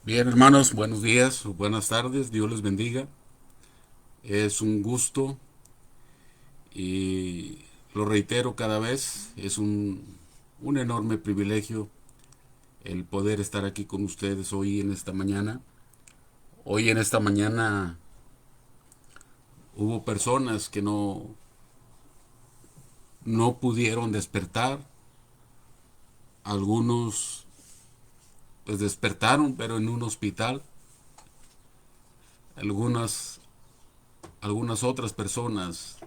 Bien, hermanos, buenos días o buenas tardes, Dios les bendiga. Es un gusto y lo reitero cada vez, es un enorme privilegio el poder estar aquí con ustedes hoy en esta mañana. Hoy en esta mañana hubo personas que no pudieron despertar, algunos pues despertaron pero en un hospital, algunas, algunas otras personas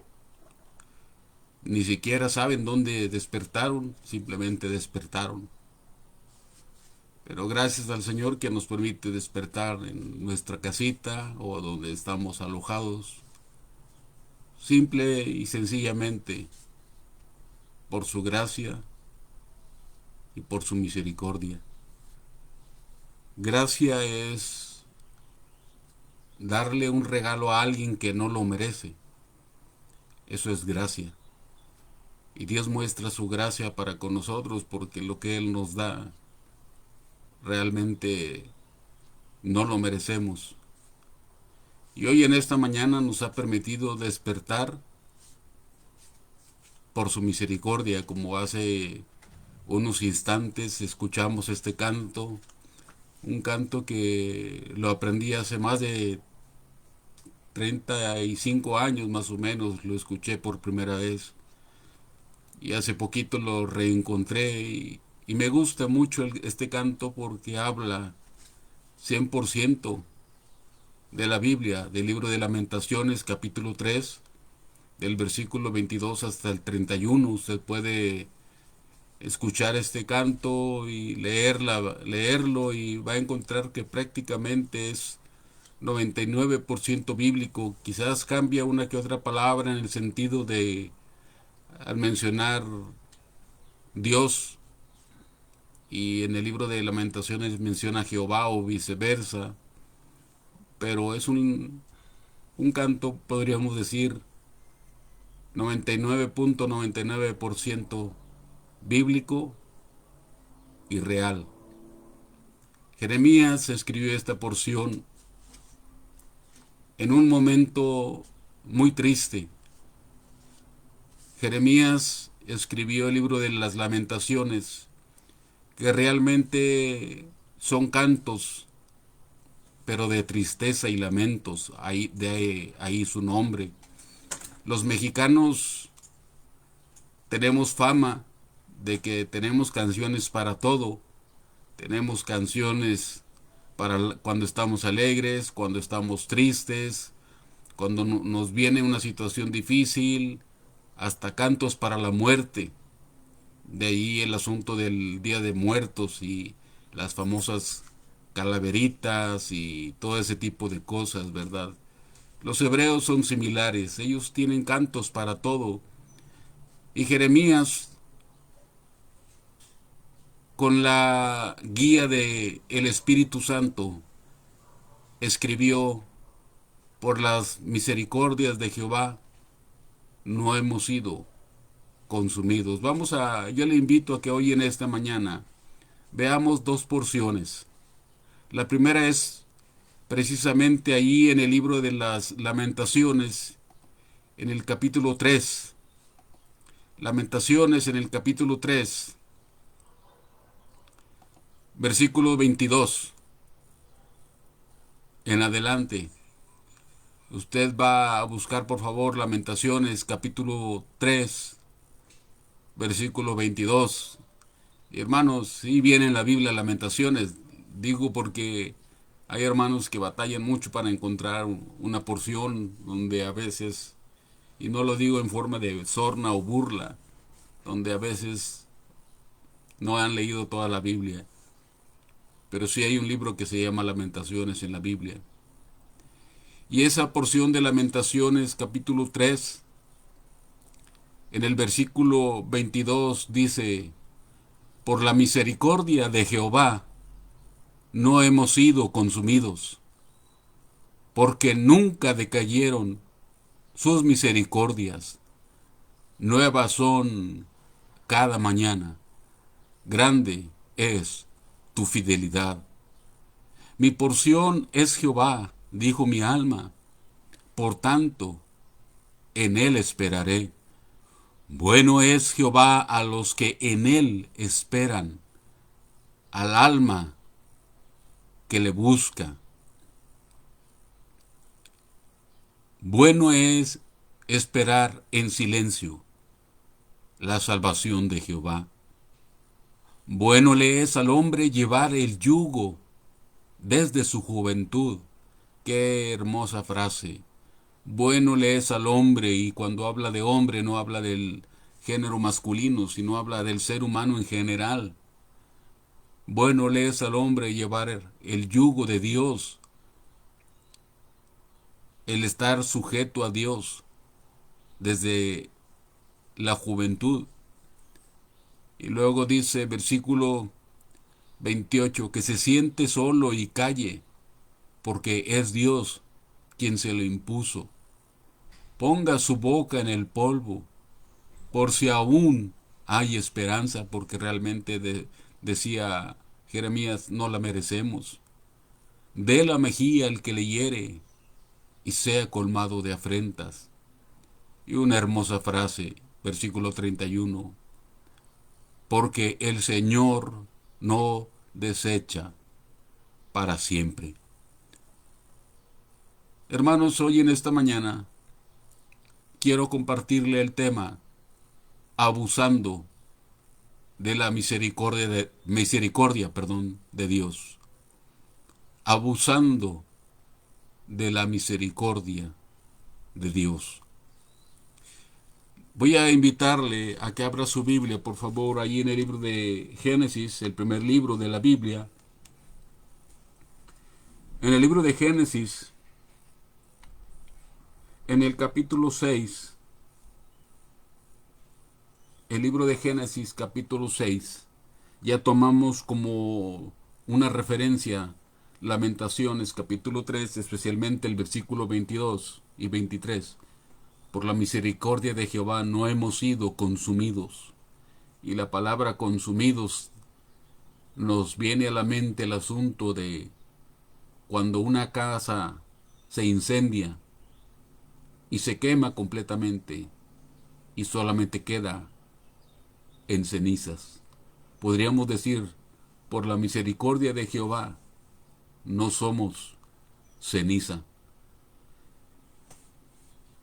ni siquiera saben dónde despertaron, simplemente despertaron. Pero gracias al Señor que nos permite despertar en nuestra casita o donde estamos alojados, simple y sencillamente por su gracia y por su misericordia. Gracia es darle un regalo a alguien que no lo merece. Eso es gracia. Y Dios muestra su gracia para con nosotros porque lo que Él nos da realmente no lo merecemos. Y hoy en esta mañana nos ha permitido despertar por su misericordia, como hace unos instantes escuchamos este canto, un canto que lo aprendí hace más de 35 años más o menos, lo escuché por primera vez y hace poquito lo reencontré y me gusta mucho este canto porque habla 100% de la Biblia, del libro de Lamentaciones capítulo 3 del versículo 22 hasta el 31. Usted puede escuchar este canto y leerlo y va a encontrar que prácticamente es 99% bíblico. Quizás cambia una que otra palabra en el sentido de al mencionar Dios y en el libro de Lamentaciones menciona Jehová o viceversa, pero es un canto, podríamos decir, 99.99% bíblico y real. Jeremías escribió esta porción en un momento muy triste. Jeremías escribió el libro de las lamentaciones, que realmente son cantos, pero de tristeza y lamentos, ahí su nombre. Los mexicanos tenemos fama de que tenemos canciones para todo, tenemos canciones para cuando estamos alegres, cuando estamos tristes, cuando nos viene una situación difícil, hasta cantos para la muerte. De ahí el asunto del Día de Muertos y las famosas calaveritas y todo ese tipo de cosas, ¿verdad? Los hebreos son similares, ellos tienen cantos para todo. Y Jeremías, con la guía de el Espíritu Santo, escribió: por las misericordias de Jehová no hemos sido consumidos. Yo le invito a que hoy en esta mañana veamos dos porciones. La primera es precisamente ahí en el libro de las Lamentaciones, en el capítulo 3. Lamentaciones en el capítulo 3, versículo 22 en adelante. Usted va a buscar por favor Lamentaciones capítulo 3, versículo 22. Y hermanos, sí viene en la Biblia Lamentaciones, digo porque hay hermanos que batallan mucho para encontrar una porción donde a veces, y no lo digo en forma de sorna o burla, donde a veces no han leído toda la Biblia, pero sí hay un libro que se llama Lamentaciones en la Biblia. Y esa porción de Lamentaciones capítulo 3, en el versículo 22 dice: por la misericordia de Jehová no hemos sido consumidos, porque nunca decayeron sus misericordias. Nuevas son cada mañana. Grande es tu fidelidad. Mi porción es Jehová, dijo mi alma, por tanto, en él esperaré. Bueno es Jehová a los que en él esperan, al alma que le busca. Bueno es esperar en silencio la salvación de Jehová. Bueno le es al hombre llevar el yugo desde su juventud. Qué hermosa frase. Bueno le es al hombre, y cuando habla de hombre no habla del género masculino, sino habla del ser humano en general. Bueno le es al hombre llevar el yugo de Dios, el estar sujeto a Dios desde la juventud. Y luego dice, versículo 28, que se siente solo y calle, porque es Dios quien se lo impuso. Ponga su boca en el polvo, por si aún hay esperanza, porque realmente decía Jeremías, no la merecemos. Dé la mejilla al que le hiere, y sea colmado de afrentas. Y una hermosa frase, versículo 31, porque el Señor no desecha para siempre. Hermanos, hoy en esta mañana quiero compartirle el tema abusando de la misericordia de Dios. Abusando de la misericordia de Dios. Voy a invitarle a que abra su Biblia, por favor, ahí en el libro de Génesis, el primer libro de la Biblia. En el libro de Génesis, en el capítulo 6, el libro de Génesis capítulo 6, ya tomamos como una referencia Lamentaciones capítulo 3, especialmente el versículo 22 y 23. Por la misericordia de Jehová no hemos sido consumidos. Y la palabra consumidos nos viene a la mente el asunto de cuando una casa se incendia y se quema completamente y solamente queda en cenizas. Podríamos decir, por la misericordia de Jehová no somos ceniza.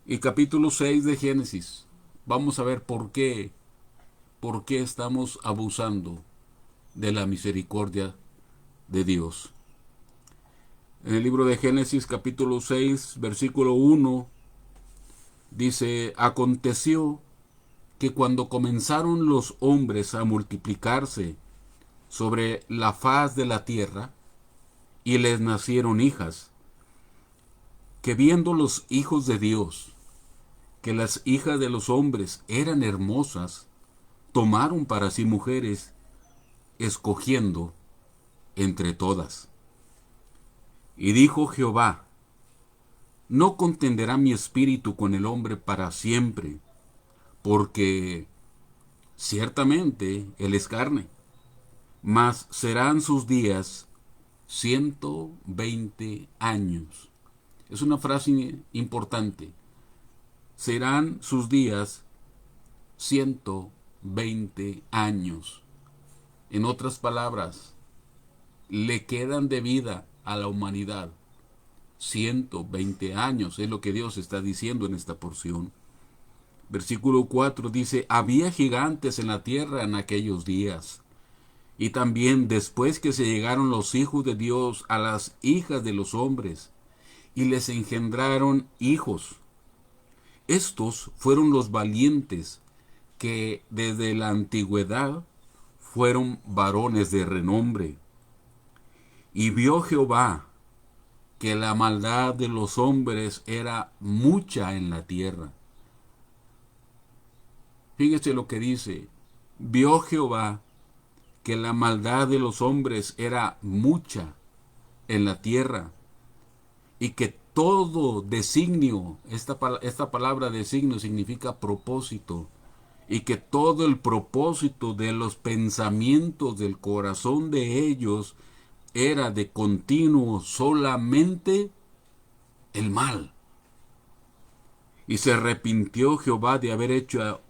Y capítulo 6 de Génesis, vamos a ver por qué estamos abusando de la misericordia de Dios. En el libro de Génesis capítulo 6, versículo 1, dice, aconteció que cuando comenzaron los hombres a multiplicarse sobre la faz de la tierra, y les nacieron hijas, que viendo los hijos de Dios, que las hijas de los hombres eran hermosas, tomaron para sí mujeres, escogiendo entre todas. Y dijo Jehová, no contenderá mi espíritu con el hombre para siempre, porque ciertamente él es carne, mas serán sus días 120 años. Es una frase importante. Serán sus días 120 años. En otras palabras, le quedan de vida a la humanidad 120 años. Es lo que Dios está diciendo en esta porción. Versículo 4 dice, había gigantes en la tierra en aquellos días. Y también después que se llegaron los hijos de Dios a las hijas de los hombres, y les engendraron hijos. Estos fueron los valientes que desde la antigüedad fueron varones de renombre. Y vio Jehová que la maldad de los hombres era mucha en la tierra. Fíjese lo que dice, vio Jehová que la maldad de los hombres era mucha en la tierra, y que todo designio, esta palabra designio significa propósito, y que todo el propósito de los pensamientos del corazón de ellos era de continuo solamente el mal. Y se arrepintió Jehová de haber hecho a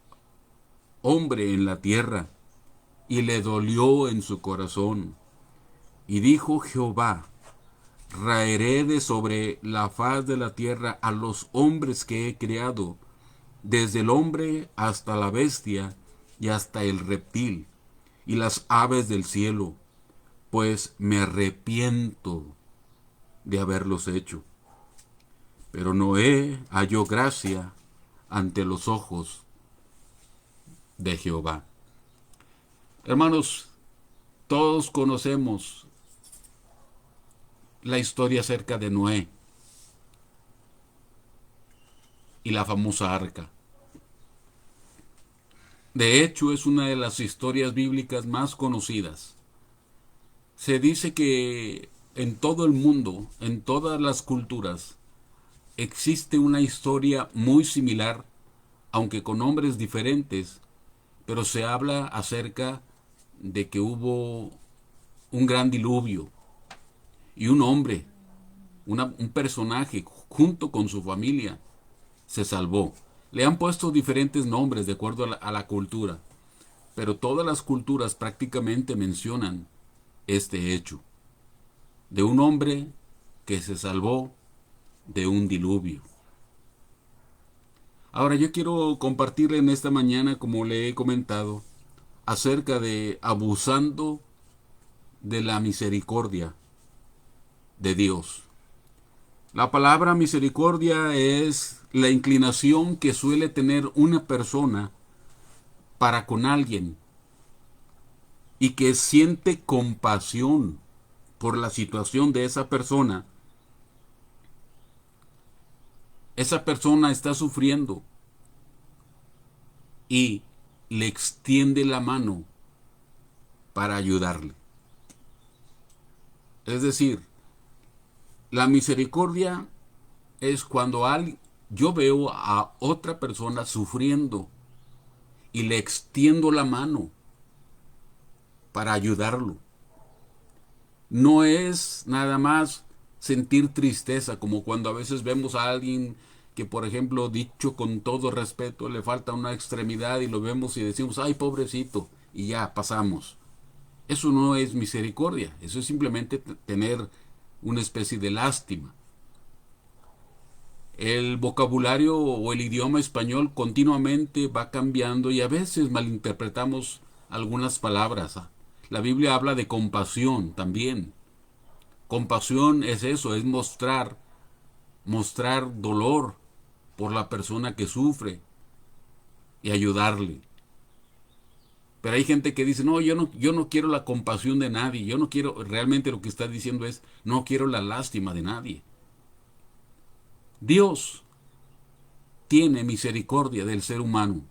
hombre en la tierra, y le dolió en su corazón. Y dijo Jehová: raeré de sobre la faz de la tierra a los hombres que he creado, desde el hombre hasta la bestia y hasta el reptil, y las aves del cielo, pues me arrepiento de haberlos hecho. Pero Noé halló gracia ante los ojos de Jehová. Hermanos, todos conocemos la historia acerca de Noé y la famosa arca. De hecho, es una de las historias bíblicas más conocidas. Se dice que en todo el mundo, en todas las culturas, existe una historia muy similar, aunque con nombres diferentes, pero se habla acerca de que hubo un gran diluvio y un hombre, un personaje, junto con su familia, se salvó. Le han puesto diferentes nombres de acuerdo a la cultura, pero todas las culturas prácticamente mencionan este hecho, de un hombre que se salvó de un diluvio. Ahora yo quiero compartirle en esta mañana, como le he comentado, acerca de abusando de la misericordia de Dios. La palabra misericordia es la inclinación que suele tener una persona para con alguien y que siente compasión por la situación de esa persona. Esa persona está sufriendo y le extiende la mano para ayudarle. Es decir, la misericordia es cuando yo veo a otra persona sufriendo y le extiendo la mano para ayudarlo. No es nada más sentir tristeza, como cuando a veces vemos a alguien que, por ejemplo, dicho con todo respeto, le falta una extremidad y lo vemos y decimos, ay, pobrecito, y ya pasamos. Eso no es misericordia, eso es simplemente tener una especie de lástima. El vocabulario o el idioma español continuamente va cambiando y a veces malinterpretamos algunas palabras. La Biblia habla de compasión también. Compasión es eso, es mostrar dolor por la persona que sufre y ayudarle. Pero hay gente que dice, no, yo no quiero la compasión de nadie, yo no quiero, realmente lo que está diciendo es, no quiero la lástima de nadie. Dios tiene misericordia del ser humano.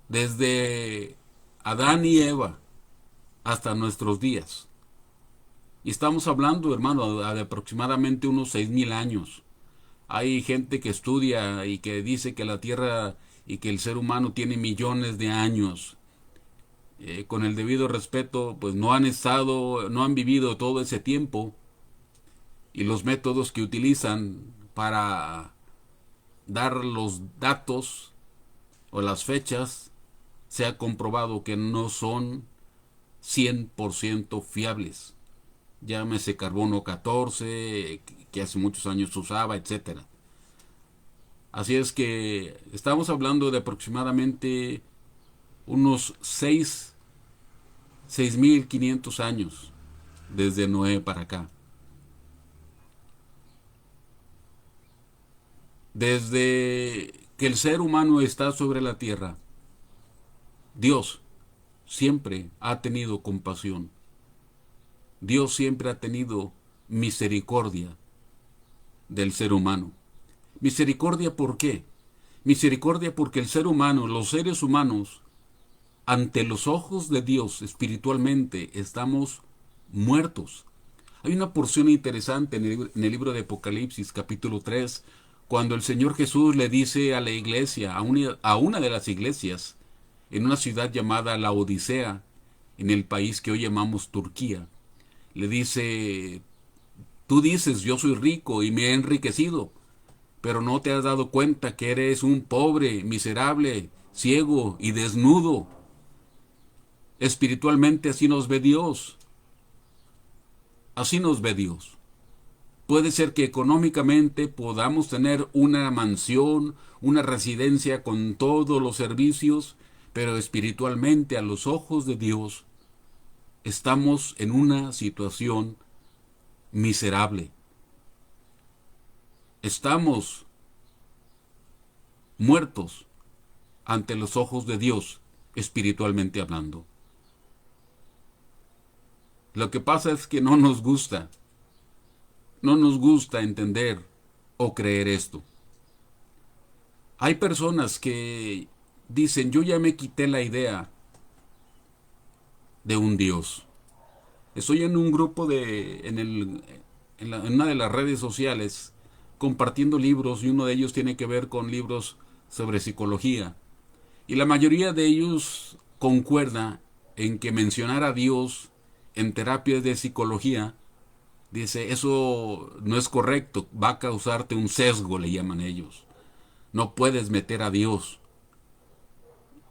Desde Adán y Eva hasta nuestros días. Y estamos hablando, hermano, de aproximadamente unos 6,000 años. Hay gente que estudia y que dice que la Tierra y que el ser humano tiene millones de años. Con el debido respeto, pues no han vivido todo ese tiempo. Y los métodos que utilizan para dar los datos o las fechas, se ha comprobado que no son 100% fiables. Llámese carbono 14, que hace muchos años se usaba, etc. Así es que estamos hablando de aproximadamente unos 6,500 años desde Noé para acá. Desde que el ser humano está sobre la tierra, Dios siempre ha tenido compasión. Dios siempre ha tenido misericordia del ser humano. ¿Misericordia por qué? Misericordia porque el ser humano, los seres humanos, ante los ojos de Dios espiritualmente estamos muertos. Hay una porción interesante en el libro de Apocalipsis, capítulo 3, cuando el Señor Jesús le dice a la iglesia, a una de las iglesias, en una ciudad llamada La Odisea, en el país que hoy llamamos Turquía, Le dice, tú dices, yo soy rico y me he enriquecido, pero no te has dado cuenta que eres un pobre, miserable, ciego y desnudo. Espiritualmente así nos ve Dios. Así nos ve Dios. Puede ser que económicamente podamos tener una mansión, una residencia con todos los servicios, pero espiritualmente a los ojos de Dios estamos en una situación miserable. Estamos muertos ante los ojos de Dios, espiritualmente hablando. Lo que pasa es que no nos gusta entender o creer esto. Hay personas que dicen, yo ya me quité la idea de un Dios. Estoy en un grupo en una de las redes sociales compartiendo libros, y uno de ellos tiene que ver con libros sobre psicología. Y la mayoría de ellos concuerda en que mencionar a Dios en terapias de psicología, dice, eso no es correcto, va a causarte un sesgo, le llaman ellos. No puedes meter a Dios.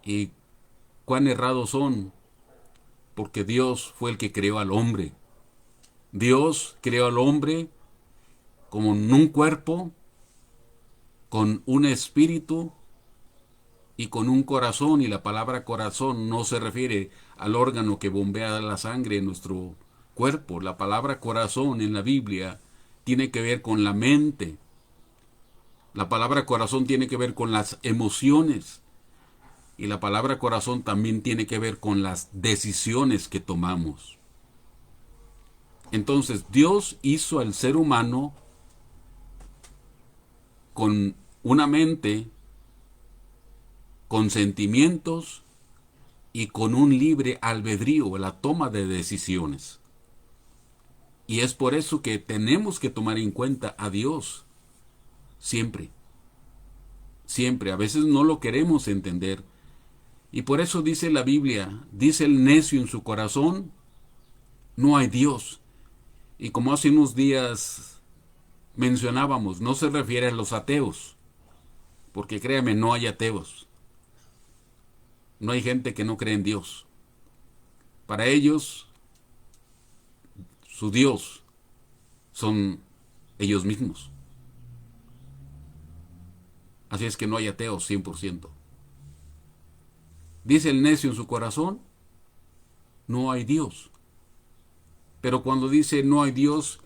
Y cuán errados son, porque Dios fue el que creó al hombre. Dios creó al hombre como en un cuerpo, con un espíritu y con un corazón, y la palabra corazón no se refiere al órgano que bombea la sangre en nuestro cuerpo. La palabra corazón en la Biblia tiene que ver con la mente. La palabra corazón tiene que ver con las emociones, y la palabra corazón también tiene que ver con las decisiones que tomamos. Entonces, Dios hizo al ser humano con una mente, con sentimientos y con un libre albedrío, la toma de decisiones. Y es por eso que tenemos que tomar en cuenta a Dios siempre. Siempre. A veces no lo queremos entender. Y por eso dice la Biblia, dice el necio en su corazón, no hay Dios. Y como hace unos días mencionábamos, no se refiere a los ateos, porque créame, no hay ateos. No hay gente que no cree en Dios. Para ellos, su Dios son ellos mismos. Así es que no hay ateos 100%. Dice el necio en su corazón, no hay Dios. Pero cuando dice no hay Dios,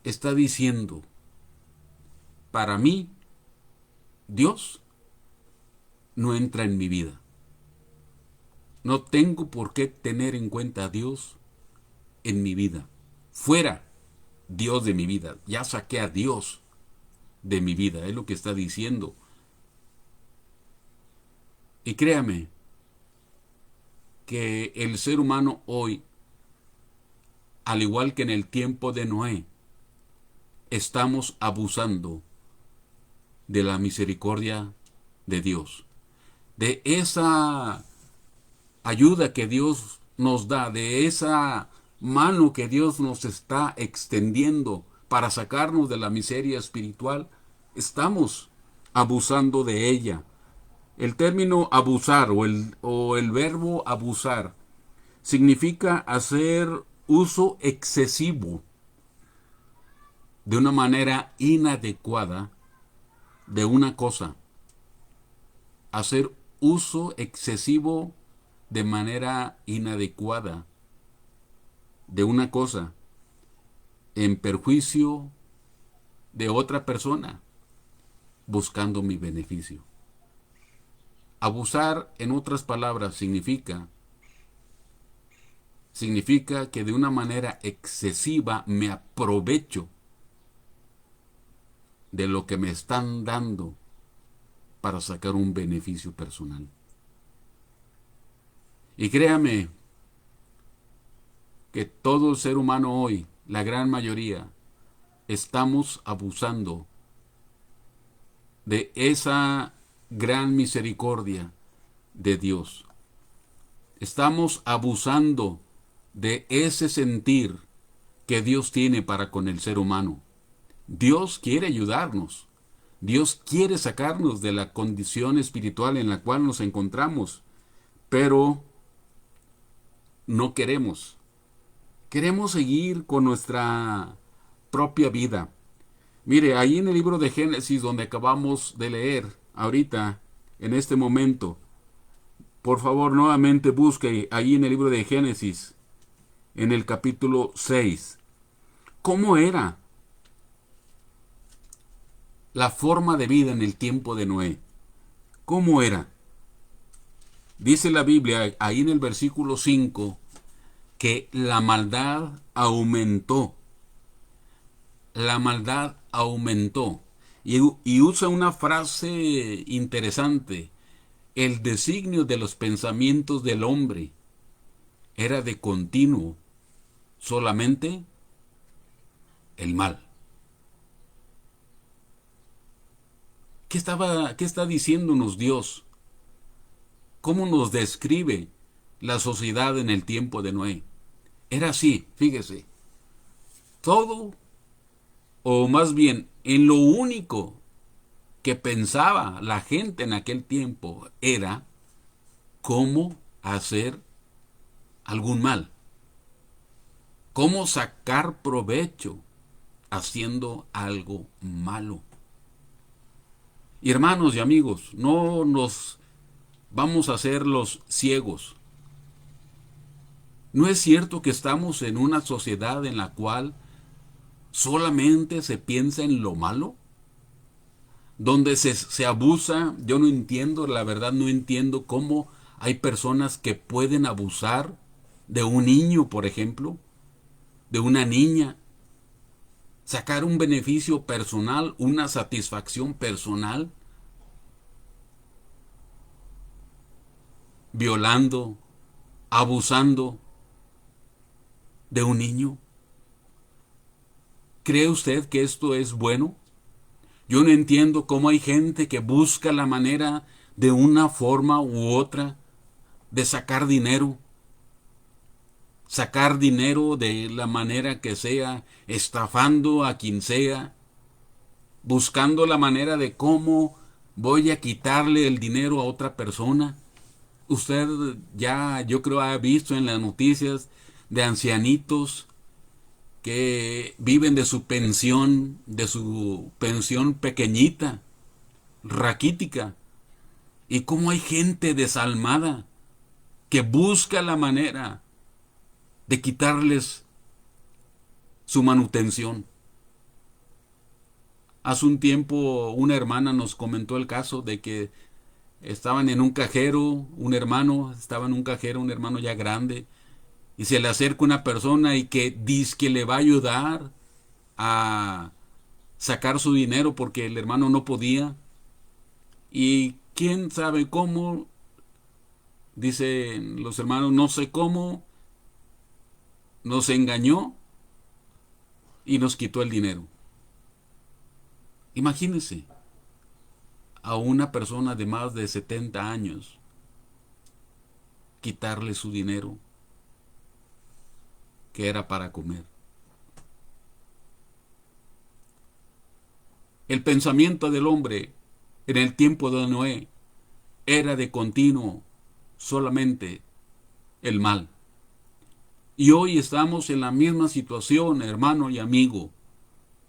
está diciendo, para mí, Dios no entra en mi vida. No tengo por qué tener en cuenta a Dios en mi vida. Fuera Dios de mi vida. Ya saqué a Dios de mi vida. Es lo que está diciendo. Y créame que el ser humano hoy, al igual que en el tiempo de Noé, estamos abusando de la misericordia de Dios. De esa ayuda que Dios nos da, de esa mano que Dios nos está extendiendo para sacarnos de la miseria espiritual, estamos abusando de ella. El término abusar o el verbo abusar significa hacer uso excesivo de una manera inadecuada de una cosa. Hacer uso excesivo de manera inadecuada de una cosa en perjuicio de otra persona, buscando mi beneficio. Abusar, en otras palabras, significa que de una manera excesiva me aprovecho de lo que me están dando para sacar un beneficio personal. Y créame que todo el ser humano hoy, la gran mayoría, estamos abusando de esa gran misericordia de Dios. Estamos abusando de ese sentir que Dios tiene para con el ser humano. Dios quiere ayudarnos. Dios quiere sacarnos de la condición espiritual en la cual nos encontramos, pero no queremos. Queremos seguir con nuestra propia vida. Mire, ahí en el libro de Génesis, donde acabamos de leer ahorita, en este momento, por favor, nuevamente busque ahí en el libro de Génesis, en el capítulo 6, cómo era la forma de vida en el tiempo de Noé. ¿Cómo era? Dice la Biblia, ahí en el versículo 5, que la maldad aumentó. La maldad aumentó. Y usa una frase interesante. El designio de los pensamientos del hombre era de continuo, solamente el mal. ¿Qué está diciéndonos Dios? ¿Cómo nos describe la sociedad en el tiempo de Noé? Era así, fíjese. Todo, o más bien, en lo único que pensaba la gente en aquel tiempo era cómo hacer algún mal, cómo sacar provecho haciendo algo malo. Y hermanos y amigos, no nos vamos a hacer los ciegos. ¿No es cierto que estamos en una sociedad en la cual solamente se piensa en lo malo? Donde se abusa. Yo no entiendo, la verdad no entiendo cómo hay personas que pueden abusar de un niño, por ejemplo, de una niña, sacar un beneficio personal, una satisfacción personal, violando, abusando de un niño. ¿Cree usted que esto es bueno? Yo no entiendo cómo hay gente que busca la manera de una forma u otra de sacar dinero de la manera que sea, estafando a quien sea, buscando la manera de cómo voy a quitarle el dinero a otra persona. Usted ya, yo creo, ha visto en las noticias de ancianitos que viven de su pensión pequeñita, raquítica, y cómo hay gente desalmada que busca la manera de quitarles su manutención. Hace un tiempo una hermana nos comentó el caso de que estaban en un cajero, un hermano ya grande, y se le acerca una persona y que dice que le va a ayudar a sacar su dinero porque el hermano no podía. Y quién sabe cómo, dicen los hermanos, no sé cómo, nos engañó y nos quitó el dinero. Imagínense a una persona de más de 70 años quitarle su dinero que era para comer. El pensamiento del hombre en el tiempo de Noé era de continuo solamente el mal. Y hoy estamos en la misma situación, hermano y amigo.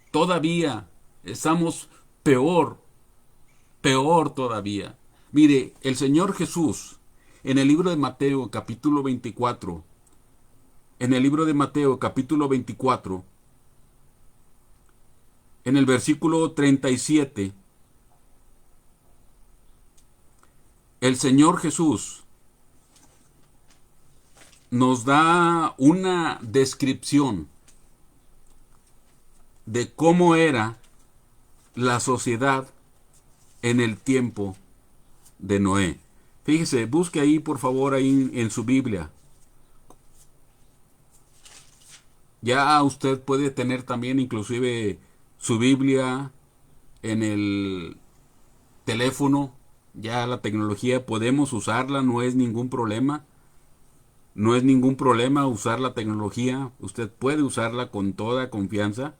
Todavía estamos peor todavía. Mire, el Señor Jesús, en el libro de Mateo, capítulo 24, en el versículo 37, el Señor Jesús nos da una descripción de cómo era la sociedad en el tiempo de Noé. Fíjese, busque ahí por favor ahí en su Biblia. Ya usted puede tener también inclusive su Biblia en el teléfono. Ya la tecnología podemos usarla, no es ningún problema. No es ningún problema usar la tecnología. Usted puede usarla con toda confianza.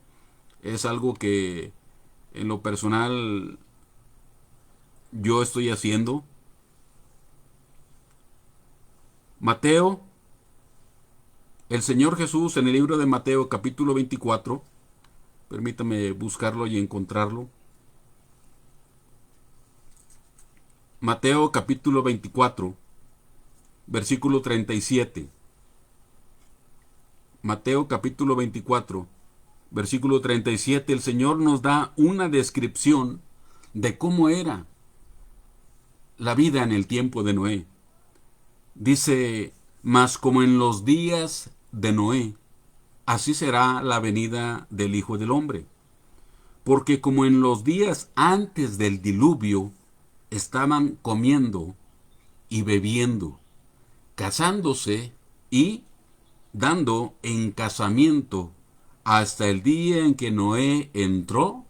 Es algo que en lo personal yo estoy haciendo. Mateo, el Señor Jesús en el libro de Mateo capítulo 24, permítame buscarlo y encontrarlo. Mateo capítulo 24, versículo 37. Mateo capítulo 24, versículo 37, el Señor nos da una descripción de cómo era la vida en el tiempo de Noé. Dice, mas como en los días de Noé, así será la venida del Hijo del Hombre. Porque como en los días antes del diluvio, estaban comiendo y bebiendo, casándose y dando en casamiento hasta el día en que Noé entró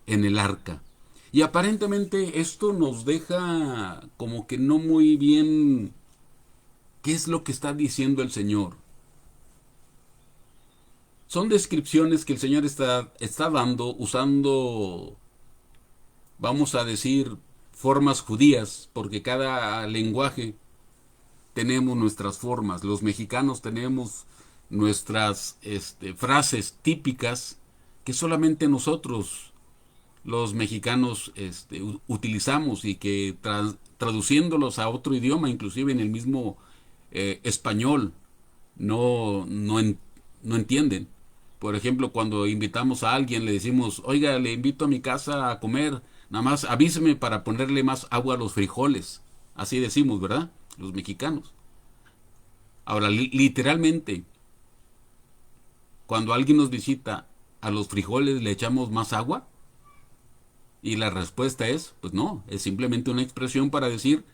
en el arca. Y aparentemente esto nos deja como que no muy bien qué es lo que está diciendo el Señor. Son descripciones que el Señor está dando usando, vamos a decir, formas judías, porque cada lenguaje tenemos nuestras formas. Los mexicanos tenemos nuestras frases típicas que solamente nosotros, los mexicanos, utilizamos y que traduciéndolos a otro idioma, inclusive en el mismo español, no entienden. Por ejemplo, cuando invitamos a alguien, le decimos, oiga, le invito a mi casa a comer, nada más avíseme para ponerle más agua a los frijoles. Así decimos, ¿verdad? Los mexicanos. Ahora, literalmente, cuando alguien nos visita, ¿a los frijoles le echamos más agua? Y la respuesta es, pues no, es simplemente una expresión para decir,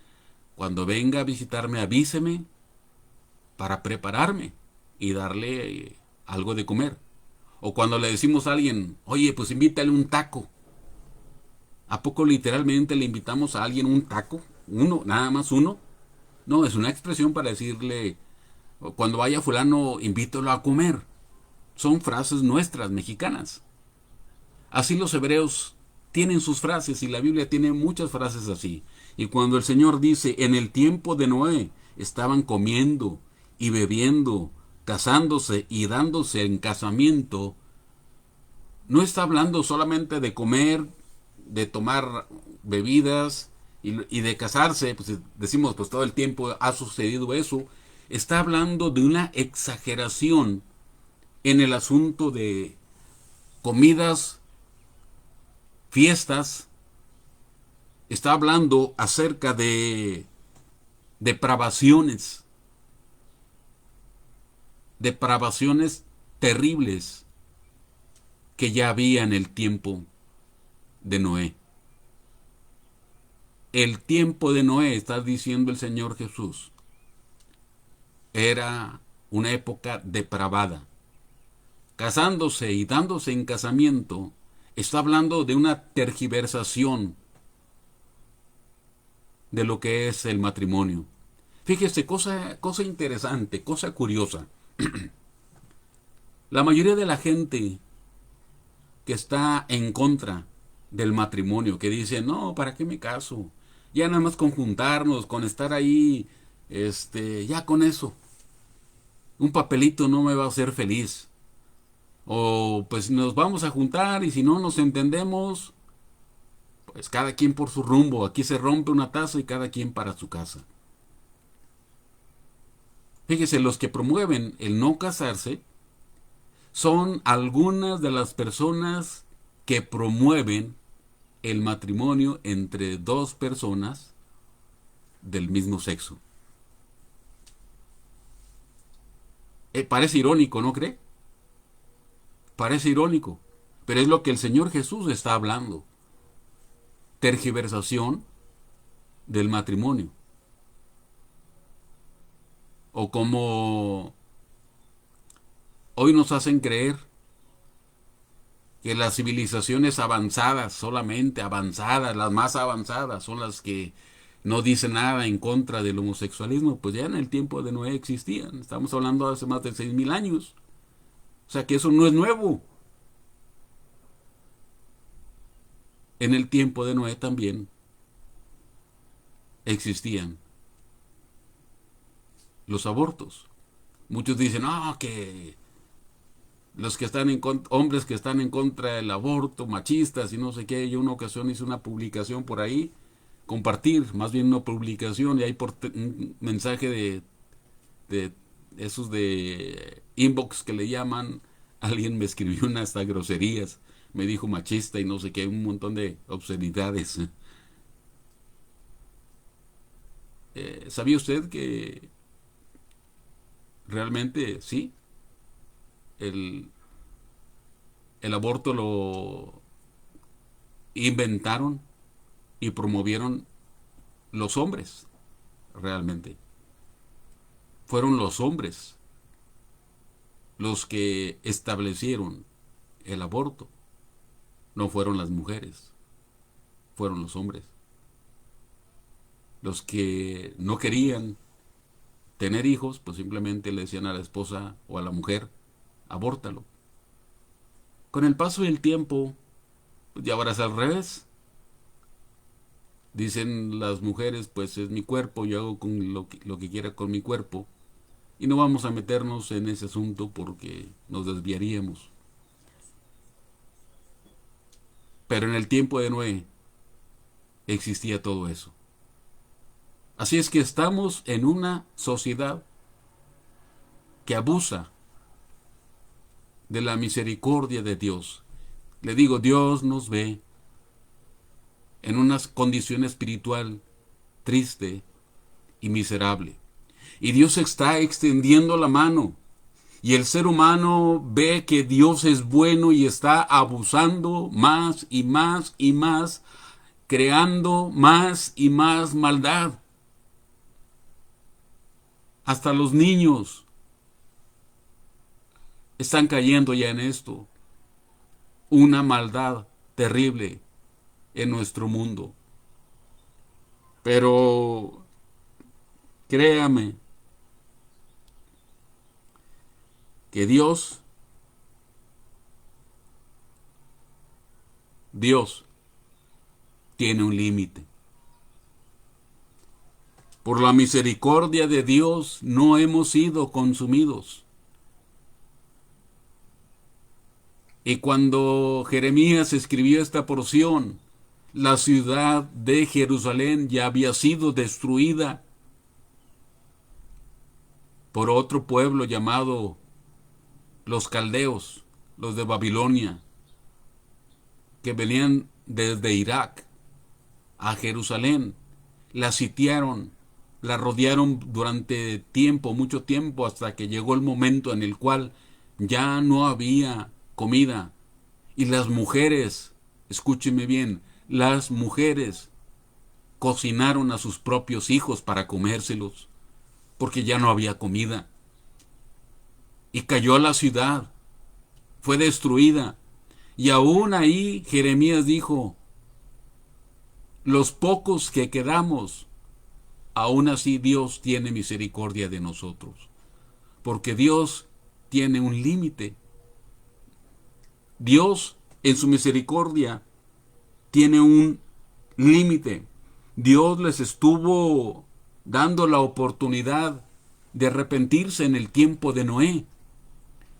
cuando venga a visitarme, avíseme para prepararme y darle algo de comer. O cuando le decimos a alguien, oye, pues invítale un taco. ¿A poco literalmente le invitamos a alguien un taco? ¿Uno? ¿Nada más uno? No, es una expresión para decirle, cuando vaya fulano, invítalo a comer. Son frases nuestras, mexicanas. Así los hebreos tienen sus frases y la Biblia tiene muchas frases así. Y cuando el Señor dice, en el tiempo de Noé, estaban comiendo y bebiendo, casándose y dándose en casamiento, no está hablando solamente de comer, de tomar bebidas y de casarse, pues decimos, pues todo el tiempo ha sucedido eso. Está hablando de una exageración en el asunto de comidas, fiestas. Está hablando acerca de depravaciones terribles que ya había en el tiempo de Noé. El tiempo de Noé, está diciendo el Señor Jesús, era una época depravada. Casándose y dándose en casamiento, está hablando de una tergiversación de lo que es el matrimonio. Fíjese, cosa interesante, cosa curiosa. La mayoría de la gente que está en contra del matrimonio, que dice, no, ¿para qué me caso? Ya nada más con juntarnos, con estar ahí, ya con eso. Un papelito no me va a hacer feliz. O pues nos vamos a juntar y si no nos entendemos, pues cada quien por su rumbo. Aquí se rompe una taza y cada quien para su casa. Fíjese, los que promueven el no casarse son algunas de las personas que promueven el matrimonio entre dos personas del mismo sexo. Parece irónico, ¿no cree? Parece irónico, pero es lo que el Señor Jesús está hablando. Tergiversación del matrimonio. O como hoy nos hacen creer que las civilizaciones avanzadas, solamente avanzadas, las más avanzadas, son las que no dice nada en contra del homosexualismo, pues ya en el tiempo de Noé existían. Estamos hablando de hace más de 6,000 años. O sea que eso no es nuevo. En el tiempo de Noé también existían los abortos. Muchos dicen, no, que los que están hombres que están en contra del aborto, machistas y no sé qué. Yo una ocasión hice una publicación por ahí, compartir, más bien una publicación, y hay un mensaje de esos de inbox que le llaman, alguien me escribió una hasta groserías, me dijo machista y no sé qué, un montón de obscenidades. ¿Sabía usted que realmente sí, el, el aborto lo inventaron y promovieron los hombres? Realmente fueron los hombres los que establecieron el aborto, no fueron las mujeres, fueron los hombres los que no querían tener hijos, pues simplemente le decían a la esposa o a la mujer, abórtalo. Con el paso del tiempo, pues ya ahora es al revés. Dicen las mujeres, pues es mi cuerpo, yo hago con lo que quiera con mi cuerpo. Y no vamos a meternos en ese asunto porque nos desviaríamos. Pero en el tiempo de Noé existía todo eso. Así es que estamos en una sociedad que abusa de la misericordia de Dios. Le digo, Dios nos ve en una condición espiritual triste y miserable. Y Dios está extendiendo la mano. Y el ser humano ve que Dios es bueno y está abusando más y más y más, creando más y más maldad. Hasta los niños están cayendo ya en esto. Una maldad terrible en nuestro mundo. Pero créame que Dios tiene un límite. Por la misericordia de Dios no hemos sido consumidos. Y cuando Jeremías escribió esta porción, la ciudad de Jerusalén ya había sido destruida por otro pueblo llamado los caldeos, los de Babilonia, que venían desde Irak a Jerusalén. La sitiaron, la rodearon durante tiempo, mucho tiempo, hasta que llegó el momento en el cual ya no había comida. Y las mujeres, escúcheme bien, las mujeres cocinaron a sus propios hijos para comérselos, porque ya no había comida. Y cayó la ciudad, fue destruida. Y aún ahí Jeremías dijo, los pocos que quedamos, aún así Dios tiene misericordia de nosotros, porque Dios tiene un límite. Dios en su misericordia tiene un límite. Dios les estuvo dando la oportunidad de arrepentirse en el tiempo de Noé.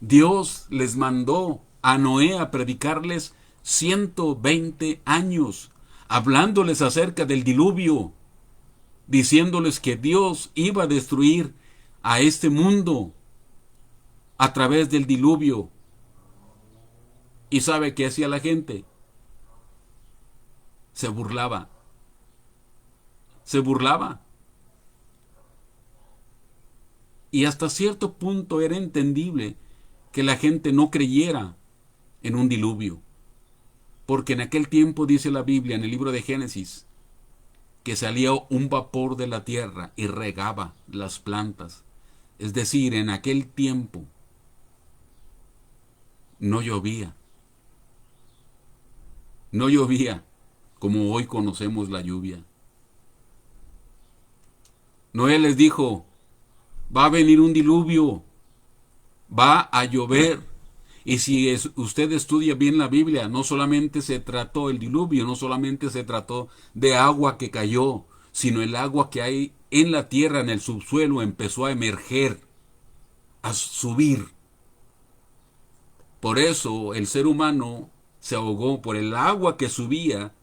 Dios les mandó a Noé a predicarles 120 años, hablándoles acerca del diluvio, diciéndoles que Dios iba a destruir a este mundo a través del diluvio. ¿Y sabe qué hacía la gente? Se burlaba. Se burlaba. Y hasta cierto punto era entendible que la gente no creyera en un diluvio. Porque en aquel tiempo dice la Biblia en el libro de Génesis que salía un vapor de la tierra y regaba las plantas. Es decir, en aquel tiempo no llovía. No llovía como hoy conocemos la lluvia. Noé les dijo, va a venir un diluvio, va a llover. Y si usted estudia bien la Biblia, no solamente se trató el diluvio, no solamente se trató de agua que cayó, sino el agua que hay en la tierra, en el subsuelo, empezó a emerger, a subir. Por eso el ser humano se ahogó por el agua que subía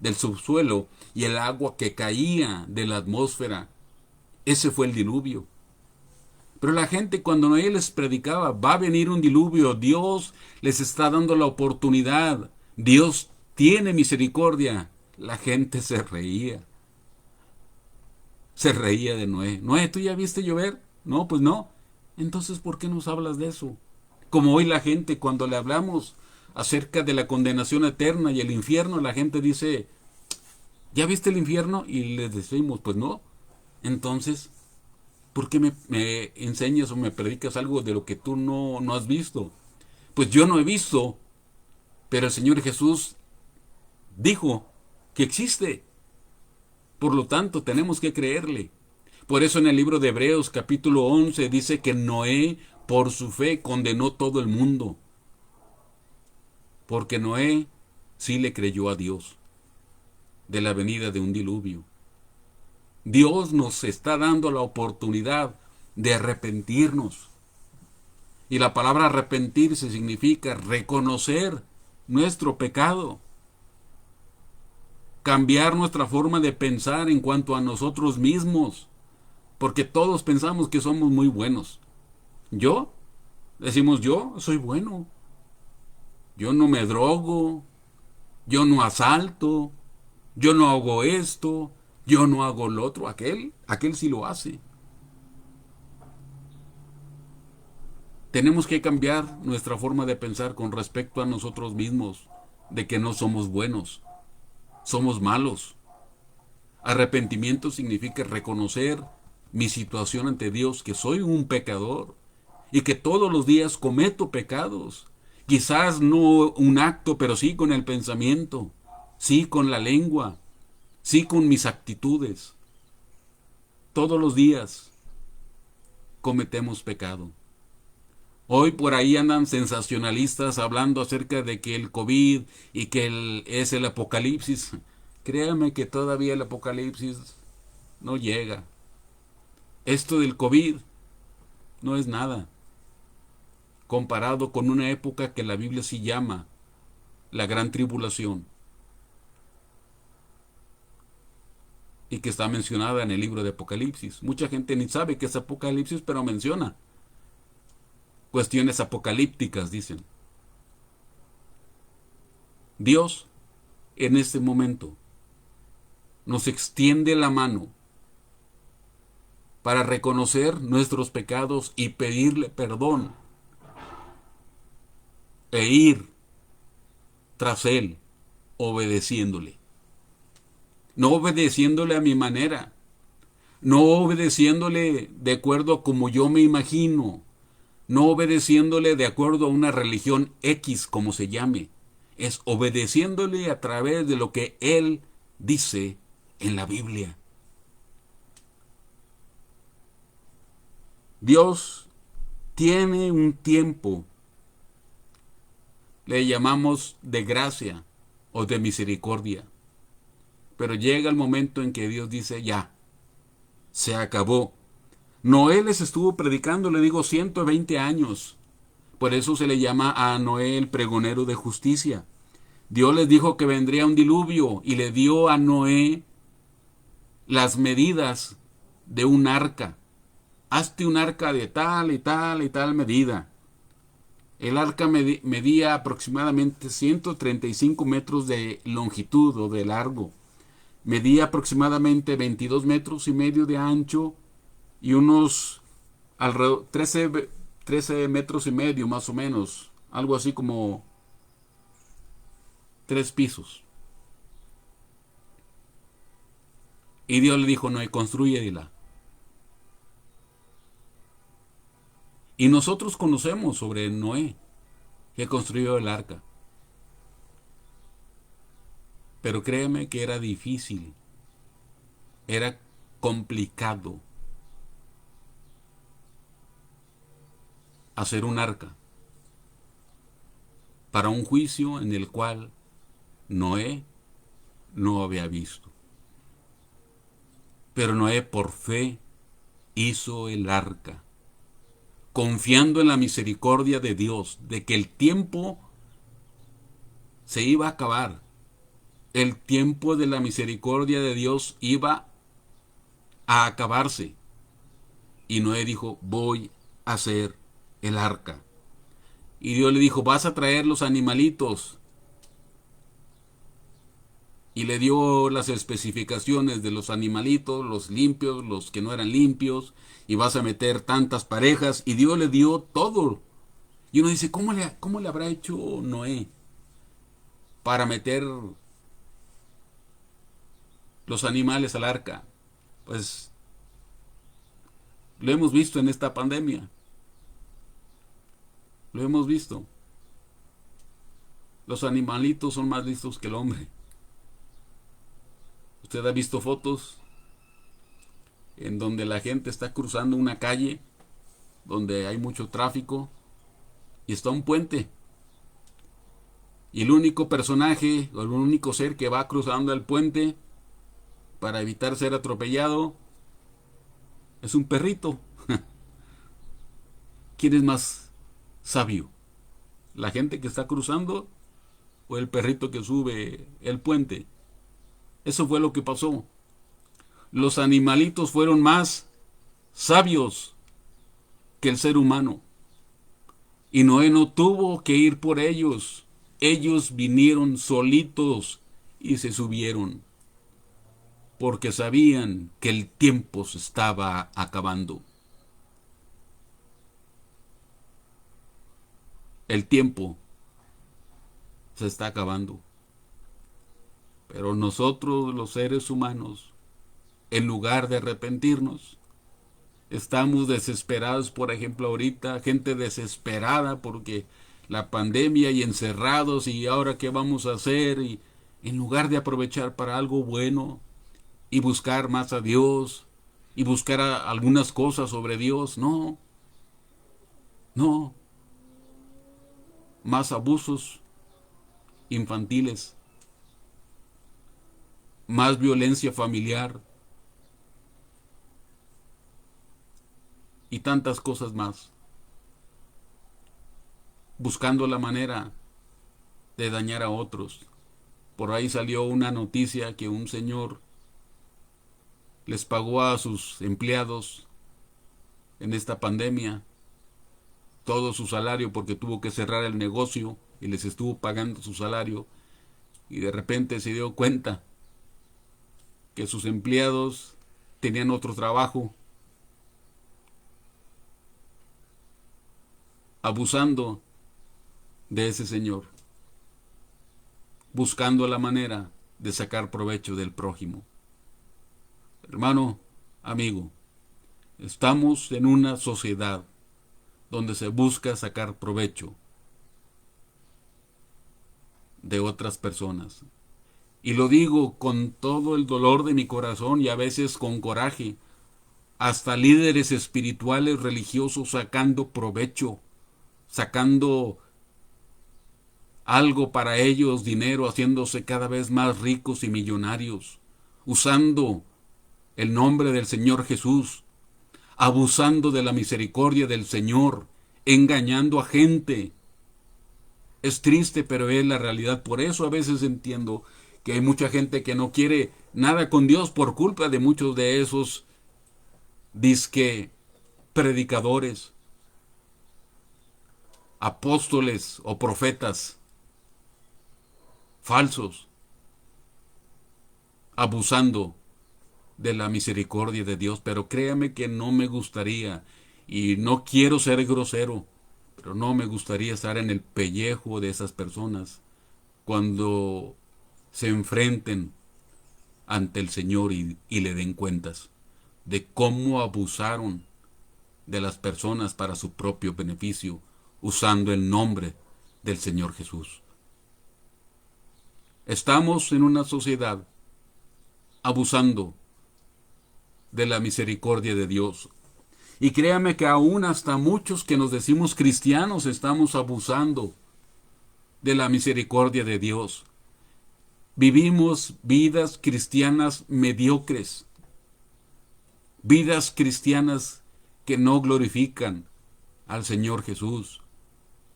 del subsuelo y el agua que caía de la atmósfera. Ese fue el diluvio. Pero la gente, cuando Noé les predicaba, va a venir un diluvio, Dios les está dando la oportunidad, Dios tiene misericordia, la gente se reía. Se reía de Noé. Noé, ¿tú ya viste llover? No, pues no. Entonces, ¿por qué nos hablas de eso? Como hoy la gente, cuando le hablamos acerca de la condenación eterna y el infierno, la gente dice, ¿ya viste el infierno? Y les decimos, pues no. Entonces, ¿por qué me enseñas o me predicas algo de lo que tú no has visto? Pues yo no he visto, pero el Señor Jesús dijo que existe. Por lo tanto, tenemos que creerle. Por eso en el libro de Hebreos capítulo 11 dice que Noé por su fe condenó todo el mundo. Porque Noé sí le creyó a Dios de la venida de un diluvio. Dios nos está dando la oportunidad de arrepentirnos. Y la palabra arrepentirse significa reconocer nuestro pecado. Cambiar nuestra forma de pensar en cuanto a nosotros mismos. Porque todos pensamos que somos muy buenos. Yo, decimos yo soy bueno. Yo no me drogo. Yo no asalto. Yo no hago esto. Yo no hago lo otro. Aquel sí lo hace. Tenemos que cambiar nuestra forma de pensar con respecto a nosotros mismos, de que no somos buenos, somos malos. Arrepentimiento significa reconocer mi situación ante Dios, que soy un pecador y que todos los días cometo pecados. Quizás no un acto, pero sí con el pensamiento, sí con la lengua, sí con mis actitudes. Todos los días cometemos pecado. Hoy por ahí andan sensacionalistas hablando acerca de que el COVID y que es el apocalipsis. Créame que todavía el apocalipsis no llega. Esto del COVID no es nada comparado con una época que la Biblia sí llama la gran tribulación y que está mencionada en el libro de Apocalipsis. Mucha gente ni sabe que es Apocalipsis, pero menciona cuestiones apocalípticas, dicen. Dios en este momento nos extiende la mano para reconocer nuestros pecados y pedirle perdón e ir tras Él obedeciéndole. No obedeciéndole a mi manera, no obedeciéndole de acuerdo a como yo me imagino, no obedeciéndole de acuerdo a una religión X como se llame, es obedeciéndole a través de lo que Él dice en la Biblia. Dios tiene un tiempo, le llamamos de gracia o de misericordia, pero llega el momento en que Dios dice ya, se acabó. Noé les estuvo predicando, le digo, 120 años. Por eso se le llama a Noé el pregonero de justicia. Dios les dijo que vendría un diluvio y le dio a Noé las medidas de un arca. Hazte un arca de tal y tal y tal medida. El arca medía aproximadamente 135 metros de longitud o de largo. Medía aproximadamente 22 metros y medio de ancho y unos alrededor 13 metros y medio más o menos. Algo así como 3 pisos. Y Dios le dijo, Noé, construyela. Y nosotros conocemos sobre Noé, que construyó el arca. Pero créeme que era difícil, era complicado hacer un arca para un juicio en el cual Noé no había visto. Pero Noé por fe hizo el arca, confiando en la misericordia de Dios, de que el tiempo se iba a acabar. El tiempo de la misericordia de Dios iba a acabarse. Y Noé dijo, voy a hacer el arca. Y Dios le dijo, vas a traer los animalitos. Y le dio las especificaciones de los animalitos, los limpios, los que no eran limpios, y vas a meter tantas parejas, y Dios le dio todo. Y uno dice, ¿cómo le habrá hecho Noé para meter los animales al arca? Pues lo hemos visto en esta pandemia. Lo hemos visto. Los animalitos son más listos que el hombre. Usted ha visto fotos en donde la gente está cruzando una calle donde hay mucho tráfico y está un puente. Y el único personaje o el único ser que va cruzando el puente para evitar ser atropellado es un perrito. ¿Quién es más sabio? ¿La gente que está cruzando o el perrito que sube el puente? Eso fue lo que pasó. Los animalitos fueron más sabios que el ser humano. Y Noé no tuvo que ir por ellos. Ellos vinieron solitos y se subieron, porque sabían que el tiempo se estaba acabando. El tiempo se está acabando. Pero nosotros, los seres humanos, en lugar de arrepentirnos, estamos desesperados. Por ejemplo, ahorita, gente desesperada porque la pandemia y encerrados, y ahora qué vamos a hacer, y en lugar de aprovechar para algo bueno y buscar más a Dios y buscar algunas cosas sobre Dios, no, más abusos infantiles, más violencia familiar y tantas cosas más, buscando la manera de dañar a otros. Por ahí salió una noticia que un señor les pagó a sus empleados en esta pandemia todo su salario porque tuvo que cerrar el negocio y les estuvo pagando su salario, y de repente se dio cuenta que sus empleados tenían otro trabajo, abusando de ese señor, buscando la manera de sacar provecho del prójimo. Hermano, amigo, estamos en una sociedad donde se busca sacar provecho de otras personas. Y lo digo con todo el dolor de mi corazón y a veces con coraje. Hasta líderes espirituales religiosos sacando provecho, sacando algo para ellos, dinero, haciéndose cada vez más ricos y millonarios, usando el nombre del Señor Jesús, abusando de la misericordia del Señor, engañando a gente. Es triste, pero es la realidad. Por eso a veces entiendo que hay mucha gente que no quiere nada con Dios por culpa de muchos de esos disque predicadores, apóstoles o profetas falsos, abusando de la misericordia de Dios. Pero créame que no me gustaría, y no quiero ser grosero, pero no me gustaría estar en el pellejo de esas personas cuando se enfrenten ante el Señor y le den cuentas de cómo abusaron de las personas para su propio beneficio, usando el nombre del Señor Jesús. Estamos en una sociedad abusando de la misericordia de Dios. Y créame que aún hasta muchos que nos decimos cristianos estamos abusando de la misericordia de Dios. Vivimos vidas cristianas mediocres, vidas cristianas que no glorifican al Señor Jesús.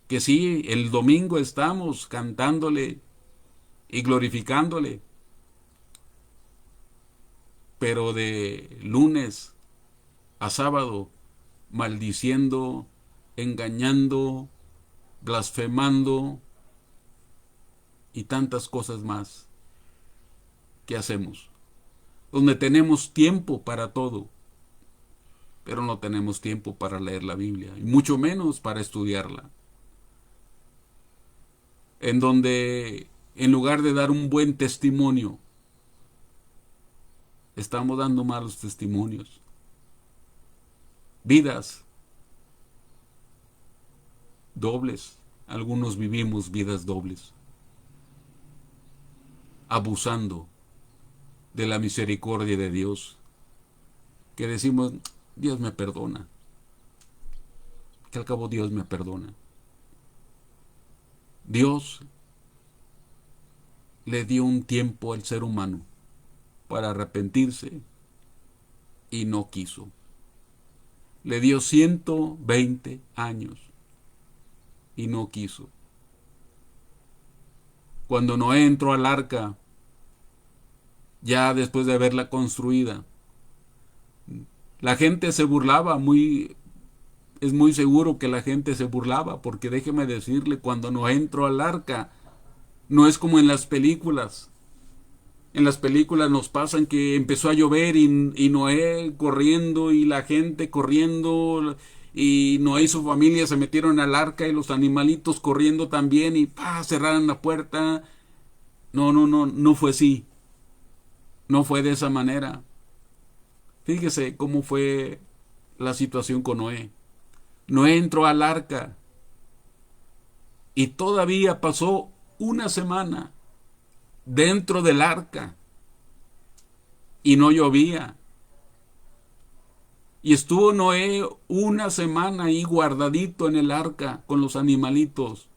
Que sí, el domingo estamos cantándole y glorificándole, pero de lunes a sábado, maldiciendo, engañando, blasfemando y tantas cosas más que hacemos, donde tenemos tiempo para todo, pero no tenemos tiempo para leer la Biblia, y mucho menos para estudiarla, en donde en lugar de dar un buen testimonio, estamos dando malos testimonios, vidas dobles, algunos vivimos vidas dobles, abusando de la misericordia de Dios, que decimos, Dios me perdona, que al cabo Dios me perdona. Dios le dio un tiempo al ser humano para arrepentirse y no quiso. Le dio 120 años y no quiso. Cuando Noé entró al arca, ya después de haberla construida, la gente se burlaba, es muy seguro que la gente se burlaba, porque déjeme decirle, cuando Noé entró al arca, no es como en las películas. En las películas nos pasan que empezó a llover y Noé corriendo y la gente corriendo y Noé y su familia se metieron al arca y los animalitos corriendo también y cerraron la puerta. No fue así. No fue de esa manera. Fíjese cómo fue la situación con Noé. Noé entró al arca y todavía pasó una semana dentro del arca y no llovía. Y estuvo Noé una semana ahí guardadito en el arca con los animalitos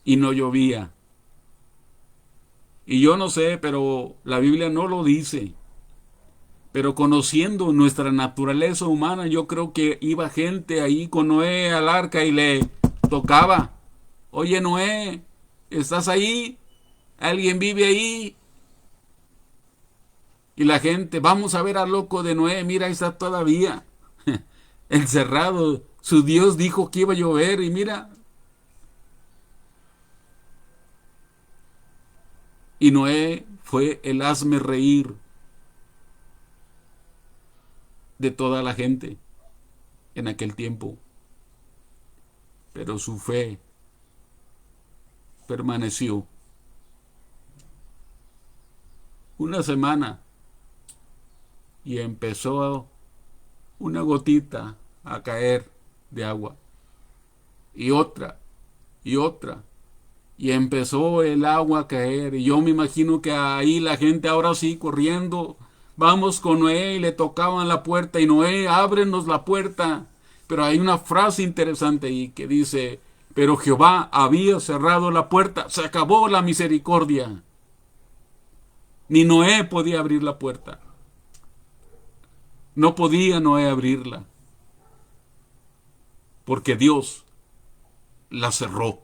y no llovía. Y yo no sé, pero la Biblia no lo dice. Pero conociendo nuestra naturaleza humana, yo creo que iba gente ahí con Noé al arca y le tocaba. Oye, Noé, ¿estás ahí? ¿Alguien vive ahí? Y la gente, vamos a ver al loco de Noé, mira, ahí está todavía encerrado. Su Dios dijo que iba a llover y mira. Y Noé fue el hazme reír de toda la gente en aquel tiempo. Pero su fe permaneció. Una semana y empezó una gotita a caer de agua. Y otra, y otra. Y empezó el agua a caer. Y yo me imagino que ahí la gente ahora sí corriendo. Vamos con Noé y le tocaban la puerta. Y Noé, ábrenos la puerta. Pero hay una frase interesante ahí que dice, pero Jehová había cerrado la puerta. Se acabó la misericordia. Ni Noé podía abrir la puerta. No podía Noé abrirla. Porque Dios la cerró.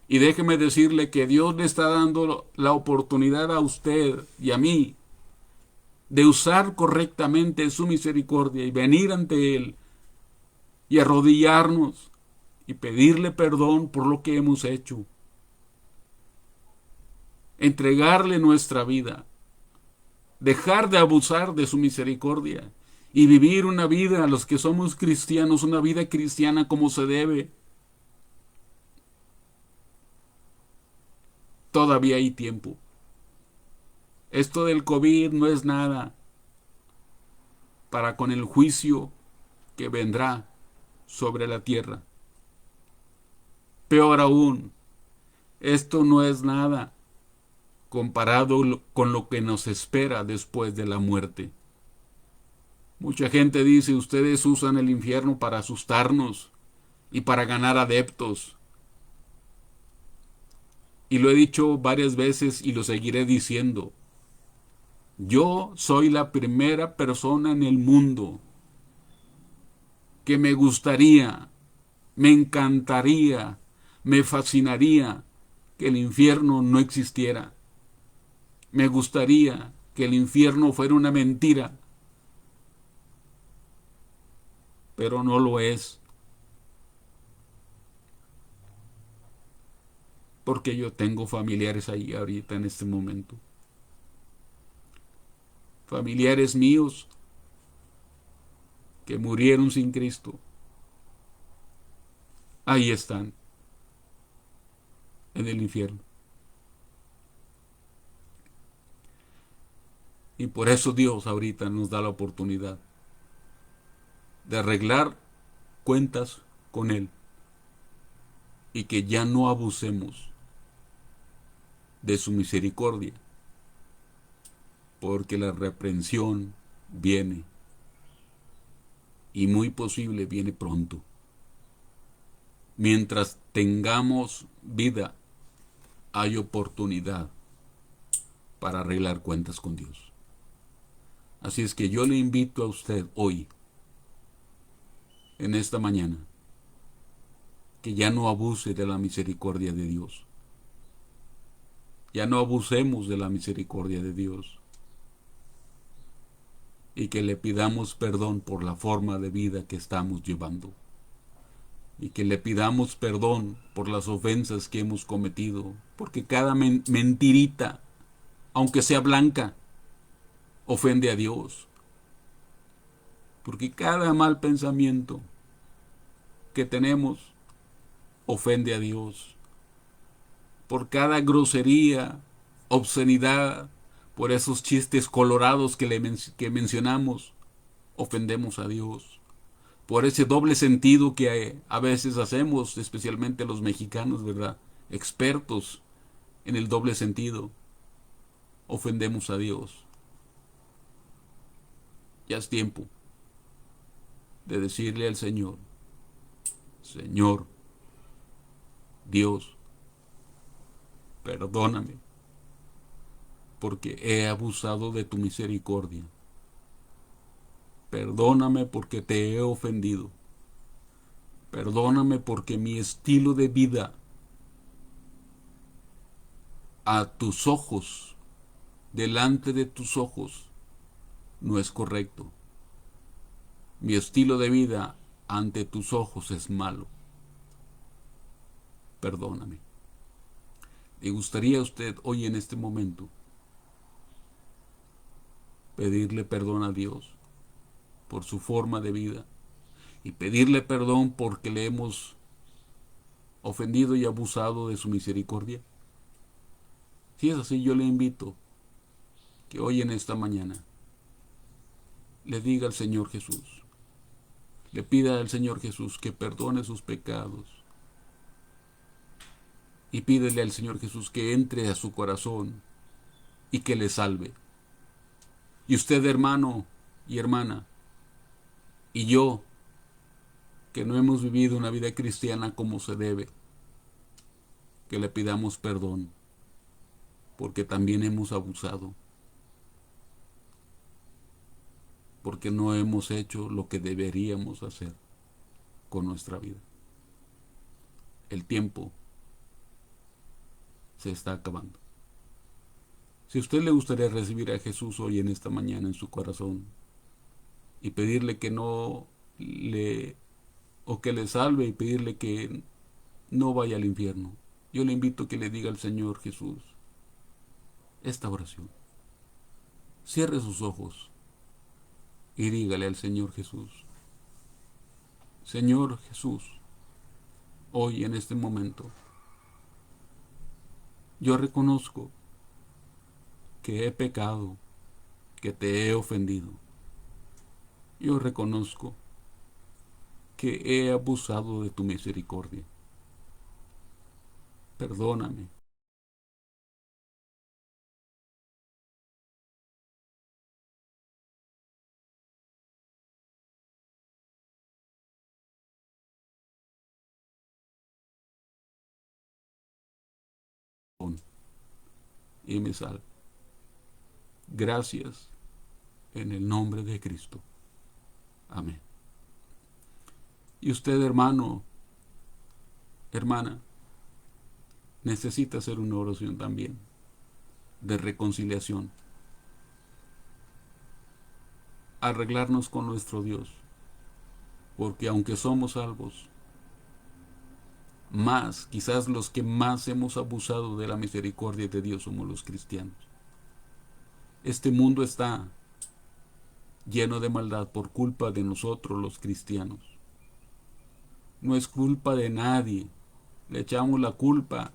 Y déjeme decirle que Dios le está dando la oportunidad a usted y a mí de usar correctamente su misericordia y venir ante Él y arrodillarnos y pedirle perdón por lo que hemos hecho. Entregarle nuestra vida, dejar de abusar de su misericordia y vivir una vida, a los que somos cristianos, una vida cristiana como se debe. Todavía hay tiempo. Esto del COVID no es nada para con el juicio que vendrá sobre la tierra. Peor aún, esto no es nada comparado con lo que nos espera después de la muerte. Mucha gente dice, ustedes usan el infierno para asustarnos y para ganar adeptos. Y lo he dicho varias veces y lo seguiré diciendo. Yo soy la primera persona en el mundo que me gustaría, me encantaría, me fascinaría que el infierno no existiera. Me gustaría que el infierno fuera una mentira, pero no lo es, porque yo tengo familiares ahí ahorita en este momento. Familiares míos que murieron sin Cristo. Ahí están, en el infierno. Y por eso Dios ahorita nos da la oportunidad de arreglar cuentas con Él y que ya no abusemos de su misericordia, porque la reprensión viene y muy posible viene pronto. Mientras tengamos vida, hay oportunidad para arreglar cuentas con Dios. Así es que yo le invito a usted hoy, en esta mañana, que ya no abuse de la misericordia de Dios. Ya no abusemos de la misericordia de Dios. Y que le pidamos perdón por la forma de vida que estamos llevando. Y que le pidamos perdón por las ofensas que hemos cometido. Porque cada mentirita, aunque sea blanca, ofende a Dios. Porque cada mal pensamiento que tenemos ofende a Dios. Por cada grosería, obscenidad, por esos chistes colorados que mencionamos, ofendemos a Dios. Por ese doble sentido que a veces hacemos, especialmente los mexicanos, ¿verdad? Expertos en el doble sentido, ofendemos a Dios. Ya es tiempo de decirle al Señor, Señor, Dios, perdóname, porque he abusado de tu misericordia. Perdóname porque te he ofendido. Perdóname porque mi estilo de vida a tus ojos, delante de tus ojos, no es correcto. Mi estilo de vida ante tus ojos es malo. Perdóname. ¿Le gustaría a usted hoy en este momento pedirle perdón a Dios por su forma de vida y pedirle perdón porque le hemos ofendido y abusado de su misericordia? Si es así, yo le invito que hoy en esta mañana le diga al Señor Jesús, le pida al Señor Jesús que perdone sus pecados y pídele al Señor Jesús que entre a su corazón y que le salve. Y usted, hermano y hermana, y yo, que no hemos vivido una vida cristiana como se debe, que le pidamos perdón, porque también hemos abusado, porque no hemos hecho lo que deberíamos hacer con nuestra vida. El tiempo se está acabando. Si a usted le gustaría recibir a Jesús hoy en esta mañana en su corazón y pedirle que no le, o que le salve y pedirle que no vaya al infierno, yo le invito a que le diga al Señor Jesús esta oración. Cierre sus ojos y dígale al Señor Jesús, Señor Jesús, hoy en este momento, yo reconozco que he pecado, que te he ofendido. Yo reconozco que he abusado de tu misericordia. Perdóname. y me salve. Gracias en el nombre de Cristo. Amén. Y usted, hermano, hermana, necesita hacer una oración también de reconciliación. Arreglarnos con nuestro Dios. Porque aunque somos salvos, quizás los que más hemos abusado de la misericordia de Dios somos los cristianos. Este mundo está lleno de maldad por culpa de nosotros los cristianos. No es culpa de nadie. Le echamos la culpa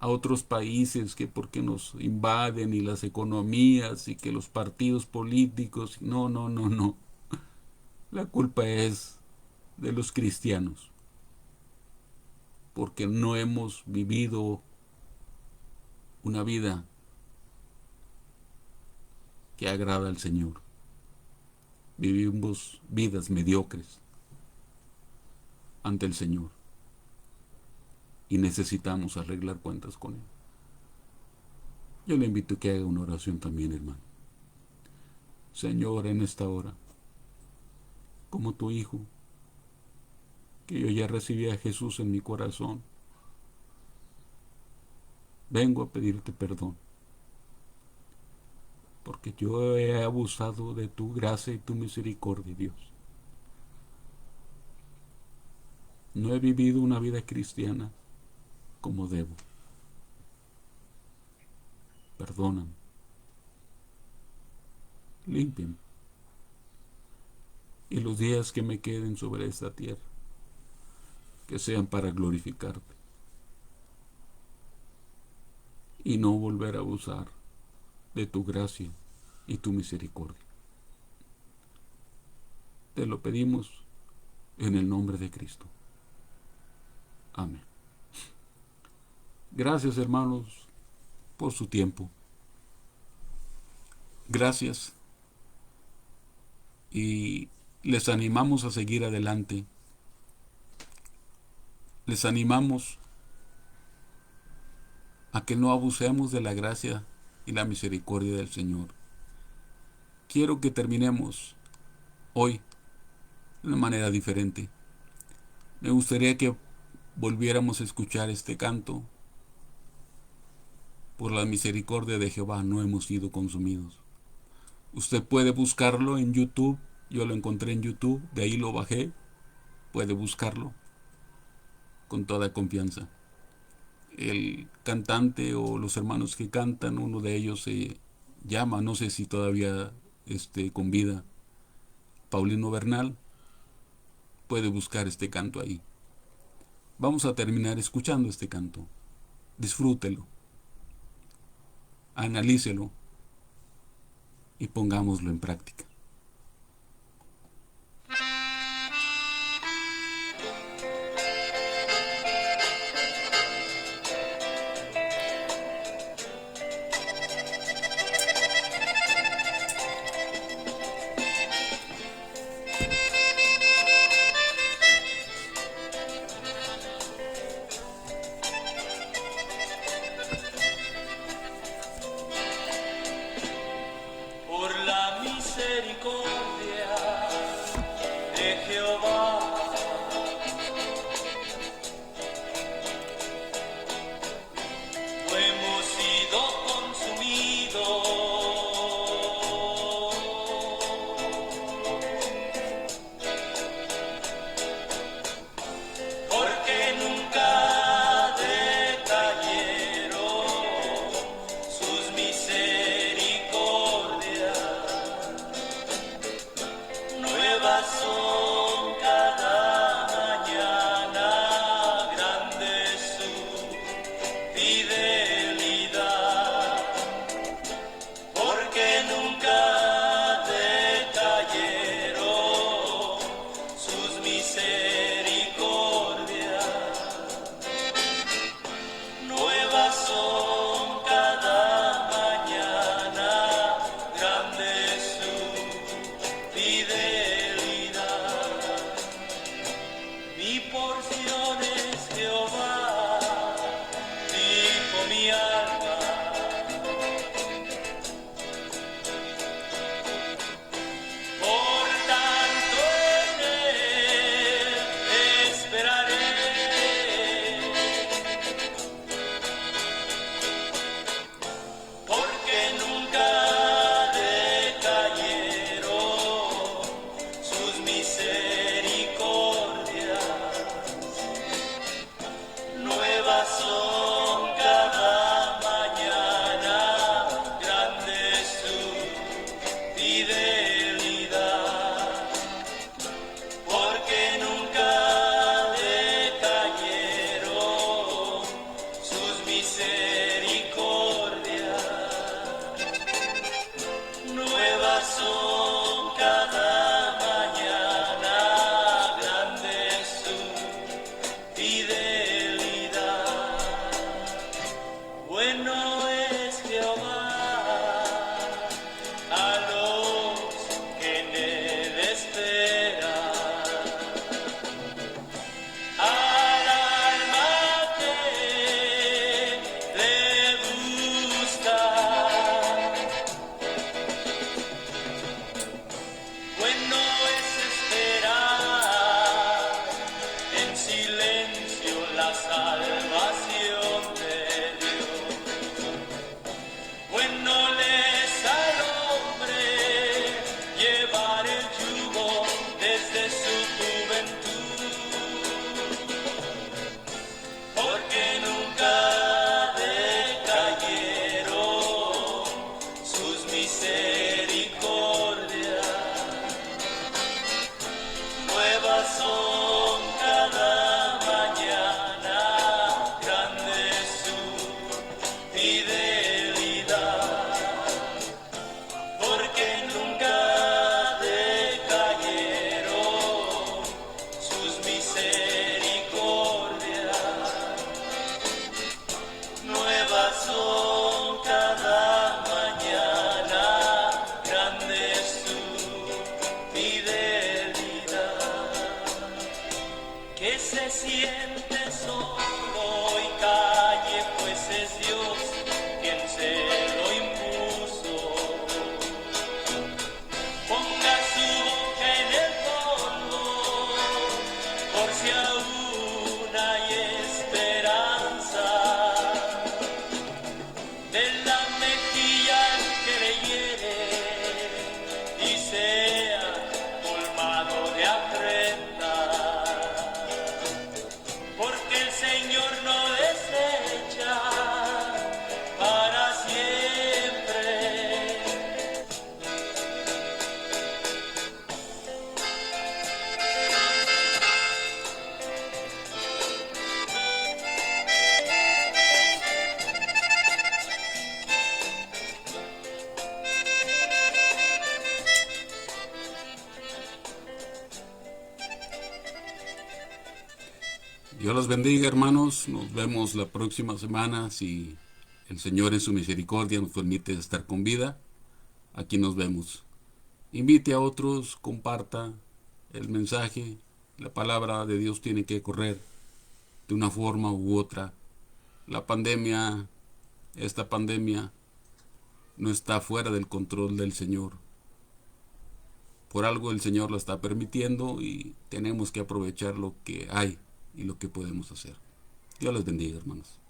a otros países que porque nos invaden y las economías y que los partidos políticos. No. La culpa es de los cristianos. Porque no hemos vivido una vida que agrada al Señor. Vivimos vidas mediocres ante el Señor y necesitamos arreglar cuentas con Él. Yo le invito a que haga una oración también, hermano. Señor, en esta hora, como tu Hijo, que yo ya recibí a Jesús en mi corazón, vengo a pedirte perdón, porque yo he abusado de tu gracia y tu misericordia, Dios. No he vivido una vida cristiana como debo. Perdóname. Límpiame. Y los días que me queden sobre esta tierra, que sean para glorificarte y no volver a abusar de tu gracia y tu misericordia. Te lo pedimos en el nombre de Cristo. Amén. Gracias, hermanos, por su tiempo. Gracias. Y les animamos a seguir adelante. Les animamos a que no abusemos de la gracia y la misericordia del Señor. Quiero que terminemos hoy de una manera diferente. Me gustaría que volviéramos a escuchar este canto. Por la misericordia de Jehová no hemos sido consumidos. Usted puede buscarlo en YouTube. Yo lo encontré en YouTube, de ahí lo bajé. Puede buscarlo con toda confianza. El cantante o los hermanos que cantan, uno de ellos se llama, no sé si todavía con vida, Paulino Bernal. Puede buscar este canto ahí. Vamos a terminar escuchando este canto. Disfrútelo, analícelo y pongámoslo en práctica. Por la misericordia de Jehová, no hemos sido consumidos, porque nunca decayeron sus misericordias. Nuevas son cada se siente solo y calle, pues es Dios quien se lo impuso. Ponga su boca en el polvo, por si aún hay esperanza. De la mejilla al que le hiere y sea colmado de afrenta, porque el Señor no desecha para siempre. Dios los bendiga, hermanos. Nos vemos la próxima semana. Si el Señor en su misericordia nos permite estar con vida, aquí nos vemos. Invite a otros, comparta el mensaje. La palabra de Dios tiene que correr de una forma u otra. Esta pandemia no está fuera del control del Señor. Por algo el Señor lo está permitiendo y tenemos que aprovechar lo que hay y lo que podemos hacer. Dios les bendiga, hermanos.